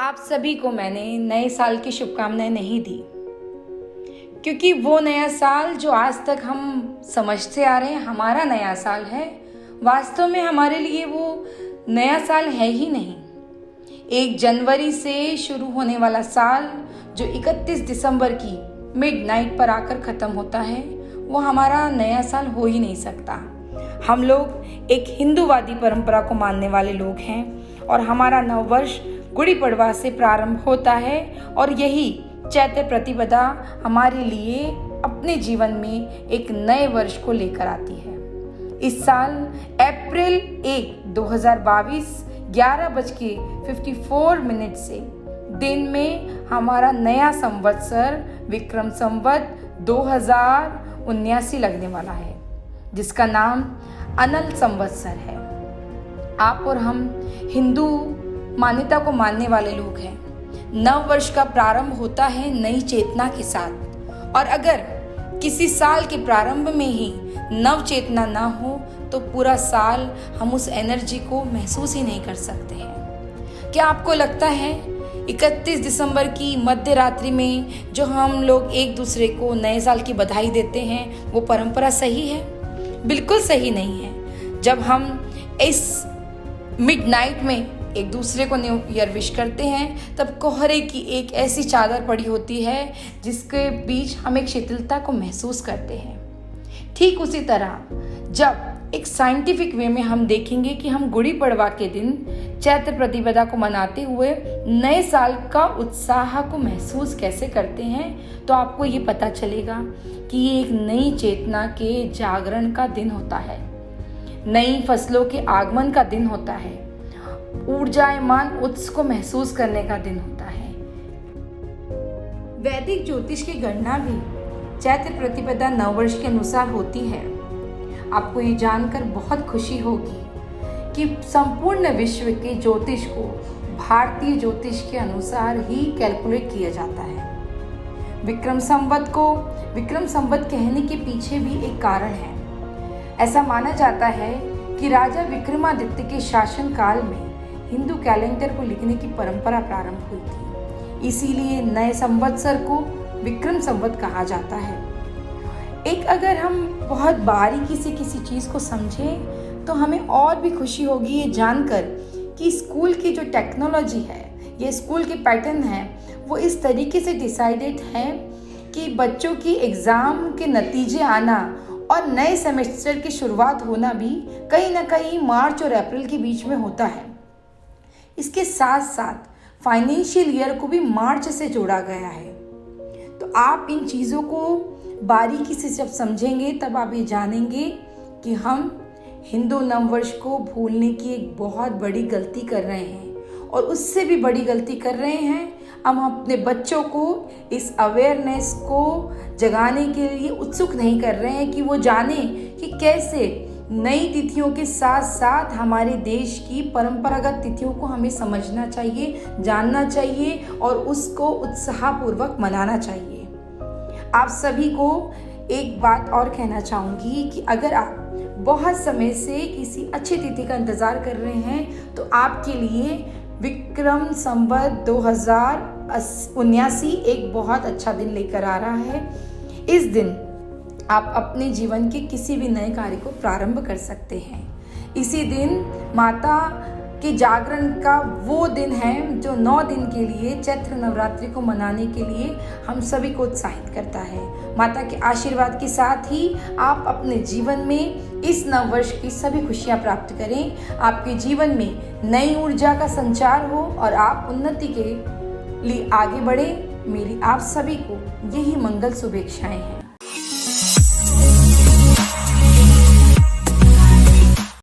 आप सभी को मैंने नए साल की शुभकामनाएं नहीं दी, क्योंकि वो नया साल जो आज तक हम समझते आ रहे हैं हमारा नया साल है, वास्तव में हमारे लिए वो नया साल है ही नहीं। 1 जनवरी से शुरू होने वाला साल जो 31 दिसंबर की मिडनाइट पर आकर ख़त्म होता है, वो हमारा नया साल हो ही नहीं सकता। हम लोग एक हिंदूवादी परंपरा को मानने वाले लोग हैं और हमारा नववर्ष गुड़ी पड़वा से प्रारंभ होता है और यही चैत्र प्रतिपदा हमारे लिए अपने जीवन में एक नए वर्ष को लेकर आती है। इस साल अप्रैल 1, 2022 11:54 से दिन में हमारा नया संवत्सर विक्रम संवत 2079 लगने वाला है, जिसका नाम अनल संवत्सर है। आप और हम हिंदू मान्यता को मानने वाले लोग हैं। नव वर्ष का प्रारंभ होता है नई चेतना के साथ, और अगर किसी साल के प्रारंभ में ही नव चेतना ना हो तो पूरा साल हम उस एनर्जी को महसूस ही नहीं कर सकते हैं। क्या आपको लगता है 31 दिसंबर की मध्य रात्रि में जो हम लोग एक दूसरे को नए साल की बधाई देते हैं वो परंपरा सही है? बिल्कुल सही नहीं है। जब हम इस मिडनाइट में एक दूसरे को न्यू ईयर विश करते हैं तब कोहरे की एक ऐसी चादर पड़ी होती है जिसके बीच हम एक शीतलता को महसूस करते हैं। ठीक उसी तरह जब एक साइंटिफिक वे में हम देखेंगे कि हम गुड़ी पड़वा के दिन चैत्र प्रतिपदा को मनाते हुए नए साल का उत्साह को महसूस कैसे करते हैं, तो आपको ये पता चलेगा कि ये एक नई चेतना के जागरण का दिन होता है, नई फसलों के आगमन का दिन होता है, ऊर्जायमान उत्सव को महसूस करने का दिन होता है। वैदिक ज्योतिष की गणना भी चैत्र प्रतिपदा नववर्ष के अनुसार होती है। आपको ये जानकर बहुत खुशी होगी कि संपूर्ण विश्व के ज्योतिष को भारतीय ज्योतिष के अनुसार ही कैलकुलेट किया जाता है। विक्रम संवत को विक्रम संवत कहने के पीछे भी एक कारण है। ऐसा माना जाता है कि राजा विक्रमादित्य के शासन काल में हिंदू कैलेंडर को लिखने की परंपरा प्रारंभ हुई थी, इसीलिए नए संवत्सर को विक्रम संवत कहा जाता है। एक अगर हम बहुत बारीकी से किसी चीज़ को समझें तो हमें और भी खुशी होगी ये जानकर कि स्कूल की जो टेक्नोलॉजी है, ये स्कूल के पैटर्न है, वो इस तरीके से डिसाइडेड है कि बच्चों की एग्ज़ाम के नतीजे आना और नए सेमेस्टर की शुरुआत होना भी कहीं ना कहीं मार्च और अप्रैल के बीच में होता है। इसके साथ साथ फाइनेंशियल ईयर को भी मार्च से जोड़ा गया है। तो आप इन चीज़ों को बारीकी से जब समझेंगे तब आप ये जानेंगे कि हम हिंदू नववर्ष को भूलने की एक बहुत बड़ी गलती कर रहे हैं, और उससे भी बड़ी गलती कर रहे हैं हम अपने बच्चों को इस अवेयरनेस को जगाने के लिए उत्सुक नहीं कर रहे हैं कि वो जाने कि कैसे नई तिथियों के साथ साथ हमारे देश की परंपरागत तिथियों को हमें समझना चाहिए, जानना चाहिए और उसको उत्साहपूर्वक मनाना चाहिए। आप सभी को एक बात और कहना चाहूँगी कि अगर आप बहुत समय से किसी अच्छी तिथि का इंतज़ार कर रहे हैं तो आपके लिए विक्रम संवत 2079 एक बहुत अच्छा दिन लेकर आ रहा है। इस दिन आप अपने जीवन के किसी भी नए कार्य को प्रारंभ कर सकते हैं। इसी दिन माता के जागरण का वो दिन है जो 9 दिन के लिए चैत्र नवरात्रि को मनाने के लिए हम सभी को उत्साहित करता है। माता के आशीर्वाद के साथ ही आप अपने जीवन में इस नववर्ष की सभी खुशियाँ प्राप्त करें, आपके जीवन में नई ऊर्जा का संचार हो और आप उन्नति के लिए आगे बढ़े। मेरी आप सभी को यही मंगल शुभेच्छाएं हैं।